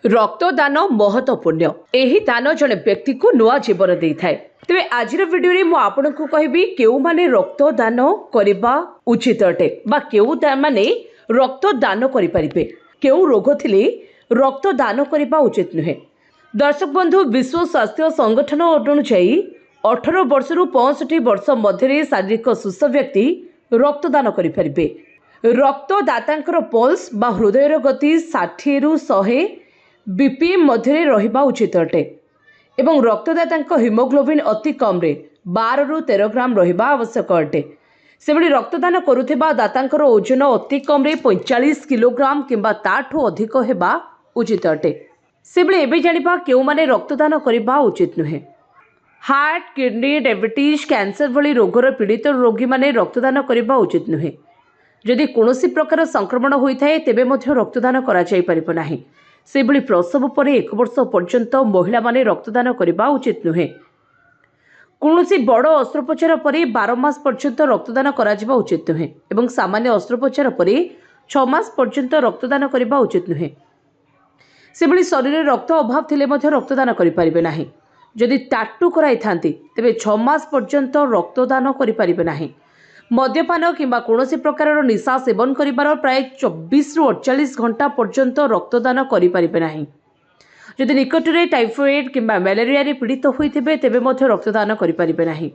रक्तदान महत्वपूर्ण यही दान जड़े व्यक्ति को नुआ जीवन दे थाए। तेरे आज भिडियो मु आपन को कहबी केउ माने रक्तदान करबा उचित अटे बा केउ माने रक्तदान करि परिबे केउ रोग थिले रक्तदान करबा उचित नुहे। दर्शक बंधु विश्व स्वास्थ्य संगठन अनुसायी 18 वर्ष रु 65 वर्ष मध्य शारीरिक सुस्थ व्यक्ति रक्तदान करि परिबे। रक्तदातांकर पल्स बा हृदयर गति 60 रु 100 बीपीएम मध्य रहिबा उचित अटे एवं रक्तदाता हिमोग्लोबिन अति कम रे 12 रु 13 ग्राम रहिबा आवश्यक अटे। सेबडी रक्तदान करुथिबा दातांकर ओजन अति कम रे 45 किलोग्राम किंबा ताठू अधिक हेबा उचित अटे। सेबडी एबे जानिबा केउ माने रक्तदान करिबा उचित नुहे। हार्ट, किडनी, डायबिटीज, कैंसर भली रोगर पीड़ित रोगी माने रक्तदान करिबा उचित नुहे। जदि कोनोसी प्रकार संक्रमण होइथाय तेबे मध्य रक्तदान करा जाय परिबो नाही। सेबडी प्रसव पर 1 वर्ष पर्यंत महिला माने रक्तदान करबा उचित नुहे। कोनोसी बड़ अस्त्रोपचार पर 12 मास पर्यंत रक्तदान करा जिबा उचित नुहे एवं सामान्य अस्त्रोपचार पर 6 मास पर्यंत रक्तदान करबा उचित नुहे। सेबडी शरीर में रक्त अभाव थिले मध्य रक्तदान करि परिबे नाही। जदि टाटू कराई थांती तेबे 6 मास पर्यंत रक्तदान करि परिबे नाही। मद्यपान किंबा कोनोसी प्रकार निशा सेवन करिबार प्राय 24 रु 48 घंटा पर्यंत रक्तदान करि परिबे नाही। जदि निकटरे टाइफॉइड किंबा मलेरिया रे पीड़ित होइथिबे तेबे मध्य रक्तदान करि परिबे नाही।